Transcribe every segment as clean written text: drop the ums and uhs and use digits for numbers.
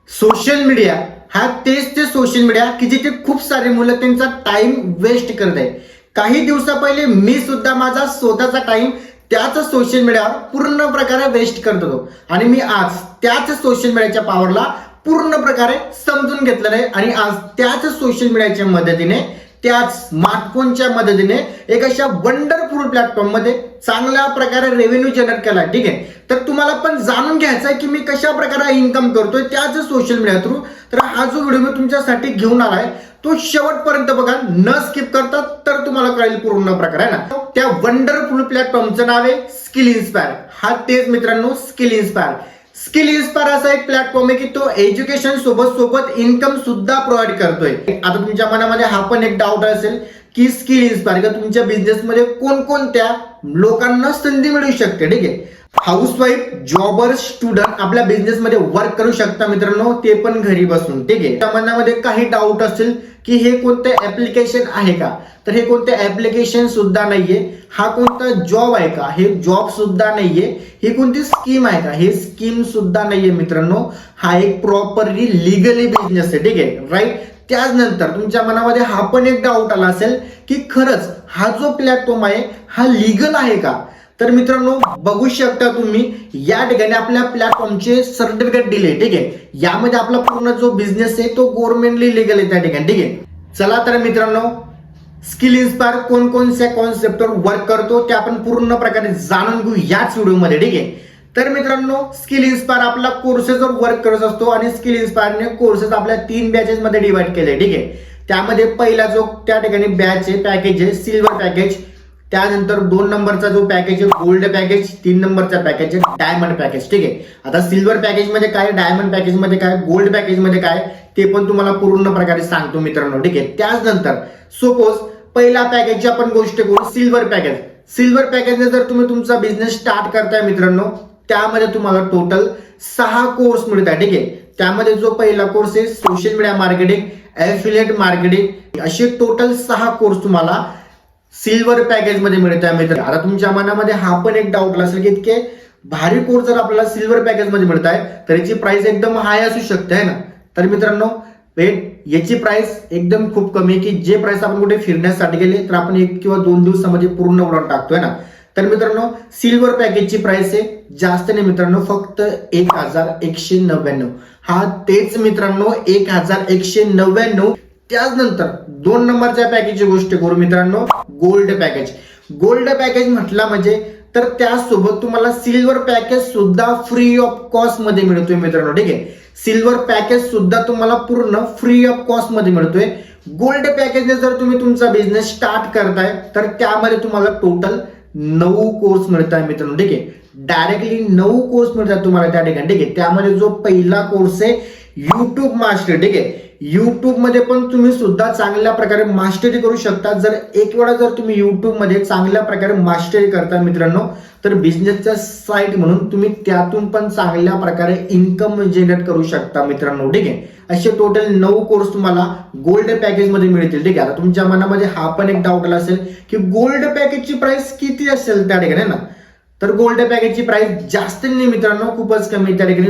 Social media हा तेच ते सोशल मीडिया की जिथे खूप सारे मुलं त्यांचा टाइम वेस्ट करत आहे. काही दिवसा पहिले मी सुद्धा माझा स्वतःचा टाइम त्याच सोशल मीडियावर पूर्ण प्रकारे वेस्ट करत होतो आणि मी आज त्याच सोशल मीडियाच्या पॉवरला पूर्ण प्रकारे समजून घेतलेलं आहे आणि आज त्याच सोशल मीडियाच्या मदतीने त्याच स्मार्टफोनच्या मदतीने एक अशा वंडरफुल प्लॅटफॉर्म मध्ये चांगल्या प्रकारे रेव्हेन्यू जनरेट केला. ठीक आहे, तर तुम्हाला पण जाणून घ्यायचं आहे की मी कशा प्रकारे इन्कम करतोय त्याच सोशल मीडिया थ्रू. तर हा जो व्हिडिओ मी तुमच्यासाठी घेऊन आलाय तो शेवटपर्यंत बघा, न स्किप करता, तर तुम्हाला कळेल पूर्ण प्रकार आहे ना. त्या वंडरफुल प्लॅटफॉर्मचं नाव आहे स्किल इन्स्पायर. हा तेच मित्रांनो स्किल इन्स्पायर. स्किल इन्स्पायर असा एक प्लॅटफॉर्म आहे की तो एज्युकेशन सोबत इन्कम सुद्धा प्रोव्हाइड करतोय. आता तुमच्या मनामध्ये हा पण एक डाऊट असेल की स्किल इन्स्पायर का तुमच्या बिझनेसमध्ये कोणकोणत्या लोकांना संधी मिळू शकते. ठीक आहे, हाऊसवाईफ, जॉबर, स्टुडंट आपल्या बिझनेसमध्ये वर्क करू शकता मित्रांनो, ते पण घरी बसून. ठीक आहे, त्या मनामध्ये काही डाऊट असेल की हे कोणते ऍप्लिकेशन आहे का, तर हे कोणते ऍप्लिकेशन सुद्धा नाहीये. हा कोणता जॉब आहे का, हे जॉब सुद्धा नाहीये. ही कोणती स्कीम आहे का, हे स्कीम सुद्धा नाहीये मित्रांनो. हा एक प्रॉपरली लिगली बिझनेस आहे. ठीक आहे, राईट. त्याचनंतर तुमच्या मनामध्ये हा पण एक डाऊट आला असेल की खरंच हा जो प्लॅटफॉर्म आहे हा लिगल आहे का. तर मित्रांनो बघू शकता तुम्ही या ठिकाणी आपल्या प्लॅटफॉर्मचे सर्टिफिकेट दिले. ठीक आहे, यामध्ये आपला पूर्ण जो बिझनेस आहे तो गव्हर्नमेंटली लिगल आहे त्या ठिकाणी. ठीक आहे, चला तर मित्रांनो स्किल इन्स्पायर कोणकोणत्या कॉन्सेप्टवर वर्क करतो ते आपण पूर्ण प्रकारे जाणून घेऊ याच व्हिडिओमध्ये. ठीक आहे, तर मित्रांनो स्किल इन्स्पायर आपला कोर्सेसवर वर्क करत असतो आणि स्किल इन्स्पायरने कोर्सेस आपल्या 3 बॅचेस मध्ये डिवाइड केले. ठीक आहे, त्यामध्ये पहिला जो त्या ठिकाणी बॅच आहे, पॅकेज आहे सिल्वर पॅकेज. त्यानंतर 2 नंबरचा जो पॅकेज आहे गोल्ड पॅकेज, 3 नंबरचा पॅकेज आहे डायमंड पॅकेज. ठीक आहे, आता सिल्वर पॅकेज मध्ये काय, डायमंड पॅकेज मध्ये काय, गोल्ड पॅकेज मध्ये काय ते पण तुम्हाला पूर्ण प्रकारे सांगतो मित्रांनो. ठीक आहे, त्याचनंतर सपोज पहिला पॅकेजची आपण गोष्ट करू, सिल्वर पॅकेज. सिल्वर पॅकेजने जर तुम्ही तुमचा बिझनेस स्टार्ट करताय मित्रांनो, त्यामध्ये तुम्हाला टोटल 6 कोर्स मिळतात. ठीक आहे, त्यामध्ये जो पहिला कोर्स आहे social media marketing, affiliate marketing, असे टोटल 6 कोर्स तुम्हाला सिल्वर पॅकेज मध्ये मिळत आहे मित्र. आता तुमच्या मनामध्ये हा पण एक डाऊट असेल की इतके भारी कोर्स जर आपल्याला सिल्वर पॅकेज मध्ये मिळत आहे तर याची प्राइस एकदम हाय असू शकते आहे ना. तर मित्रांनो याची प्राइस एकदम खूप कमी आहे की जे प्राइस आपण कुठे फिरण्यासाठी गेले तर आपण 1 किंवा 2 दिवसामध्ये पूर्ण उडवून टाकतोय ना. तर मित्रांनो सिल्वर पॅकेजची प्राइस आहे जास्त नाही मित्रांनो, फक्त 1199. हा तेच मित्रांनो 1199. त्याचनंतर 2 नंबरच्या पॅकेजची गोष्ट करू मित्रांनो, गोल्ड पॅकेज. गोल्ड पॅकेज म्हटला म्हणजे तर त्यासोबत तुम्हाला सिल्वर पॅकेज सुद्धा फ्री ऑफ कॉस्ट मध्ये मिळतोय मित्रांनो. ठीक आहे, सिल्वर पॅकेज सुद्धा तुम्हाला पूर्ण फ्री ऑफ कॉस्ट मध्ये मिळतोय. गोल्ड पॅकेजने जर तुम्ही तुमचा बिझनेस स्टार्ट करताय तर त्यामध्ये तुम्हाला टोटल 9 कोर्स मिळतात मित्रांनो. ठीक आहे, डायरेक्टली 9 कोर्स मिळतात तुम्हाला त्या ठिकाणी. ठीक आहे, त्यामध्ये जो पहिला कोर्स आहे युट्यूब मास्टर. ठीक आहे, युट्यूब मध्ये पण तुम्ही सुद्धा चांगल्या प्रकारे मास्टरी करू शकता. जर एक वेळा जर तुम्ही युट्यूब मध्ये चांगल्या प्रकारे मास्टरी करता मित्रांनो तर बिझनेसच्या साईट म्हणून तुम्ही त्यातून पण चांगल्या प्रकारे इन्कम जनरेट करू शकता मित्रांनो. ठीक आहे, असे टोटल 9 कोर्स तुम्हाला गोल्ड पॅकेज मध्ये मिळतील. ठीक आहे, आता तुमच्या मनामध्ये हा पण एक डाऊट आला असेल की गोल्ड पॅकेजची प्राइस किती असेल त्या ठिकाणी ना. तर गोल्ड पॅकेजची प्राइस जास्त नाही मित्रांनो, खूपच कमी त्या ठिकाणी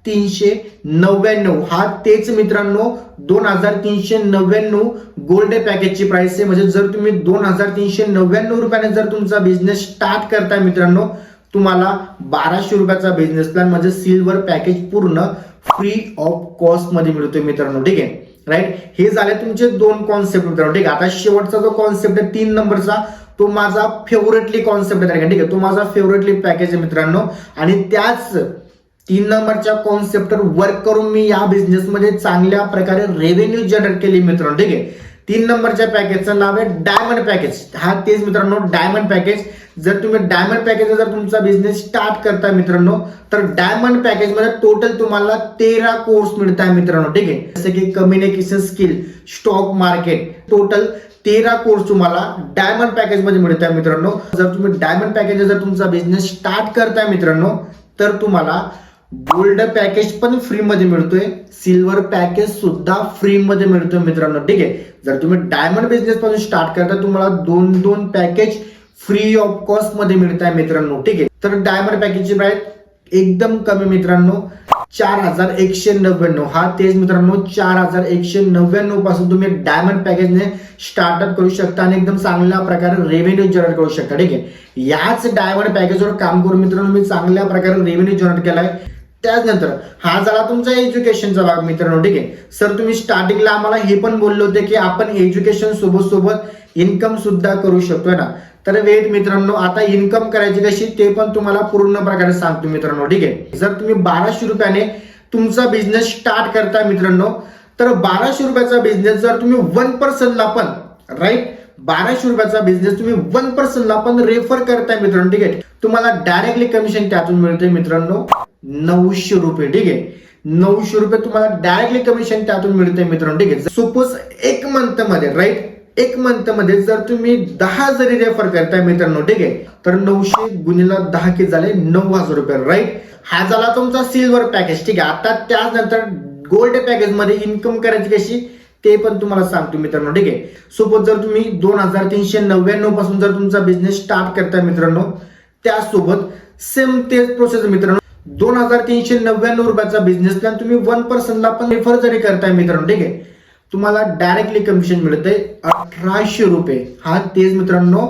2399. हा तेच मित्रांनो 2399 गोल्ड पॅकेजची प्राइस आहे. म्हणजे जर तुम्ही 2399 रुपयाने जर तुमचा बिझनेस स्टार्ट करताय मित्रांनो तुम्हाला 1200 रुपयाचा बिझनेस प्लॅन म्हणजे सिल्वर पॅकेज पूर्ण फ्री ऑफ कॉस्ट मध्ये मिळतोय मित्रांनो. ठीक आहे, राईट. हे झाले तुमचे 2 कॉन्सेप्ट मित्रांनो. ठीक आहे, आता शेवटचा जो कॉन्सेप्ट आहे 3 नंबरचा तो माझा फेवरेटली कॉन्सेप्ट आहे. ठीक आहे, तो माझा फेवरेटली पॅकेज आहे मित्रांनो आणि त्याच 3 नंबरच्या कॉन्सेप्टवर वर्क करून मी या बिझनेसमध्ये चांगल्या प्रकारे रेव्हेन्यू जनरेट केली मित्रांनो. ठीक आहे, 3 नंबरच्या पॅकेजचं नाव आहे डायमंड पॅकेज. हा तेच मित्रांनो डायमंड पॅकेज. जर तुम्ही डायमंड पॅकेज जर तुमचा बिझनेस स्टार्ट करता मित्रांनो तर डायमंड पॅकेज मध्ये टोटल तुम्हाला 13 कोर्स मिळतात मित्रांनो. ठीक आहे, जसे की communication skill, stock market, total 13 course तुम्हाला डायमंड पॅकेज मध्ये मिळतात मित्रांनो. जर तुम्ही डायमंड पॅकेज जर तुमचा बिझनेस स्टार्ट करताय मित्रांनो तर तुम्हाला गोल्ड पॅकेज पण फ्री मध्ये मिळतोय, सिल्वर पॅकेज सुद्धा फ्री मध्ये मिळतोय मित्रांनो. ठीक आहे, जर तुम्ही डायमंड बिझनेस पासून स्टार्ट करता तुम्हाला 2 पॅकेज फ्री ऑफ कॉस्ट मध्ये मिळत आहे मित्रांनो. ठीक आहे, तर डायमंड पॅकेजची प्राइस एकदम कमी मित्रांनो, 4199. हा तेच मित्रांनो 4199 पासून तुम्ही डायमंड पॅकेजने स्टार्टअप करू शकता आणि एकदम चांगल्या प्रकारे रेव्हेन्यू जनरेट करू शकता. ठीक आहे, याच डायमंड पॅकेजवर काम करून मित्रांनो मी चांगल्या प्रकारे रेव्हेन्यू जनरेट केलाय. त्याचनंतर हा झाला तुमचा एज्युकेशनचा भाग मित्रांनो. ठीक आहे सर, तुम्ही स्टार्टिंगला आम्हाला हे पण बोलले होते की आपण एज्युकेशन सोबत इन्कम सुद्धा करू शकतोय ना. तर वेट मित्रांनो, आता इन्कम करायची कशी ते पण तुम्हाला पूर्ण प्रकारे सांगतो मित्रांनो. ठीक आहे, जर तुम्ही 1200 रुपयाने तुमचा बिझनेस स्टार्ट करताय मित्रांनो, तर 1200 रुपयाचा बिझनेस जर तुम्ही 1% पण राईट 1200 रुपयाचा बिझनेस तुम्ही 1% पण रेफर करताय मित्रांनो. ठीक आहे, तुम्हाला डायरेक्टली कमिशन त्यातून मिळते मित्रांनो 900 रुपये. ठीक आहे, 900 रुपये तुम्हाला डायरेक्टली कमिशन त्यातून मिळते मित्रांनो. ठीक आहे, सपोज एक मंथ मध्ये राईट एक मंथ मध्ये जर तुम्ही 10 जरी रेफर करताय मित्रांनो, ठीक आहे, तर 900 गुणिले 10 किती झाले 9000 रुपये. राईट, हा झाला तुमचा सिल्वर पॅकेज. ठीक आहे, आता त्यानंतर गोल्ड पॅकेज मध्ये इन्कम करायची कशी ते पण तुम्हाला सांगतो मित्रांनो. ठीक आहे, सपोज जर तुम्ही 2399 पासून जर तुमचा बिझनेस स्टार्ट करताय मित्रांनो, त्यासोबत सेम तेच प्रोसेस मित्रांनो 2399 रुपयाचा बिझनेस प्लॅन तुम्ही 1% पण रेफर जरी करताय मित्रांनो, ठीक आहे, तुम्हाला डायरेक्टली कमिशन मिळतंय 1800 रुपये. हा तेच मित्रांनो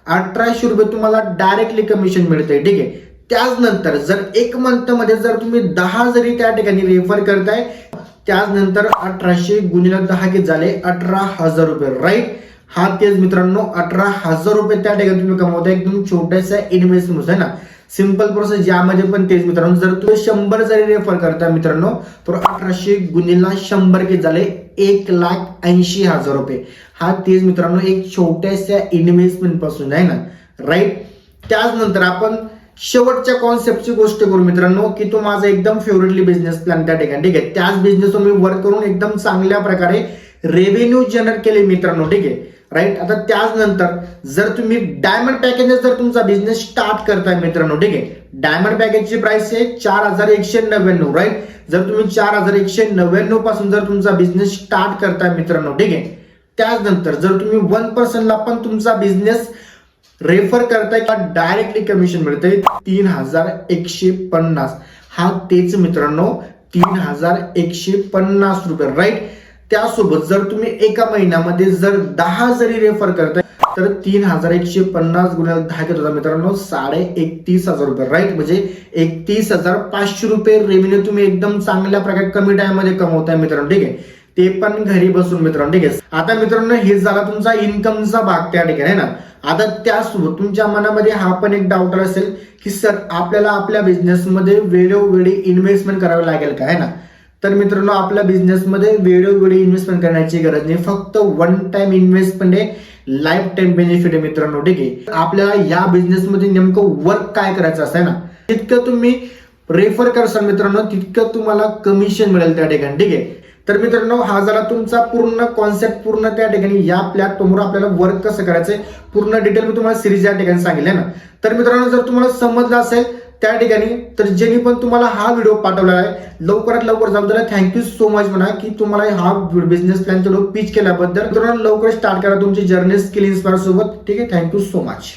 1800 रुपये तुम्हाला डायरेक्टली कमिशन मिळतंय. ठीक आहे, त्याचनंतर जर एक मंथ मध्ये जर तुम्ही 10 जरी त्या ठिकाणी रेफर करताय, त्याचनंतर 1800 गुणिले 10 किती झाले 18000 रुपये. राईट, हा तेच मित्रांनो 18000 रुपये त्या ठिकाणी तुम्ही कमवताय एकदम छोट्याशा इन्व्हेस्टमेंट आहे ना. सिंपल प्रोसेस यामध्ये पण तेच मित्रांनो, जर तुम्ही 100 जरी रेफर करता मित्रांनो, तर 1800 गुणिले 100 किती झाले 1,80,000 रुपये. हा तेच मित्रांनो एक छोट्याशा इन्व्हेस्टमेंट पासून आहे ना. राईट, त्याचनंतर आपण शेवटच्या कॉन्सेप्टची गोष्ट करू मित्रांनो, की तो माझा एकदम फेवरेटली बिझनेस प्लॅन त्या ठिकाणी. ठीक आहे, त्याच बिझनेसवर मी वर्क करून एकदम चांगल्या प्रकारे रेव्हेन्यू जनरेट केले मित्रांनो. ठीक आहे, राईट, आता त्याचनंतर जर तुम्ही डायमंड पॅकेज जर तुमचा बिझनेस स्टार्ट करताय मित्रांनो, ठीक आहे, डायमंड पॅकेजची प्राइस आहे 4199. राईट, जर तुम्ही 4199 पासून जर तुमचा बिझनेस स्टार्ट करताय मित्रांनो, ठीक आहे, त्याचनंतर जर तुम्ही 1% पण तुमचा बिझनेस रेफर करताय का डायरेक्टली कमिशन मिळतंय 3150. हा तेच मित्रांनो 3150 रुपये. राईट, त्यासोबत जर तुम्ही एका महिन्यामध्ये जर 10 जरी रेफर करताय, तर 3150 गुणिले 10 किती होता मित्रांनो 31,500 रुपये. राईट, म्हणजे 31,500 रुपये रेव्हेन्यू तुम्ही एकदम चांगल्या प्रकारे कमी टाइम मध्ये कमवताय मित्रांनो. ठीक आहे, ते पण घरी बसून मित्रांनो. ठीक आहे, आता मित्रांनो हे झाला तुमचा इन्कमचा भाग त्या ठिकाणी ना. आता त्यासोबत तुमच्या मनामध्ये हा पण एक डाऊट असेल की सर आपल्याला आपल्या बिझनेसमध्ये वेळोवेळी इन्व्हेस्टमेंट करावी लागेल का, आहे ना. तर मित्रांनो आपल्या बिझनेसमध्ये वेळोवेळी इन्व्हेस्टमेंट करण्याची गरज नाही, फक्त वन टाइम इन्व्हेस्टमेंट आहे, लाईफ टाइम बेनिफिट आहे मित्रांनो. ठीक आहे, आपल्याला या बिझनेसमध्ये नेमकं वर्क काय करायचं असं आहे ना, तितकं तुम्ही रेफर करसाल मित्रांनो तितकं तुम्हाला कमिशन मिळेल त्या ठिकाणी. ठीक आहे, तर मित्रांनो हा झाला तुमचा पूर्ण कॉन्सेप्ट. पूर्ण त्या ठिकाणी या प्लॅटफॉर्मवर आपल्याला वर्क कसं करायचंय पूर्ण डिटेल मी तुम्हाला सिरीज या ठिकाणी सांगितलं ना. तर मित्रांनो जर तुम्हाला समजलं असेल त्या ठिकाणी, तर ज्यांनी पण तुम्हाला हा व्हिडिओ पाठवला आहे लवकरात लवकर जाऊन त्याला थँक्यू सो मच म्हणा की तुम्हाला हा बिझनेस प्लॅनचा व्हिडिओ पिच केल्याबद्दल. मित्रांनो लवकर स्टार्ट करा तुमची जर्नी स्किल इन्स्पायर सोबत. ठीक आहे, थँक्यू सो मच.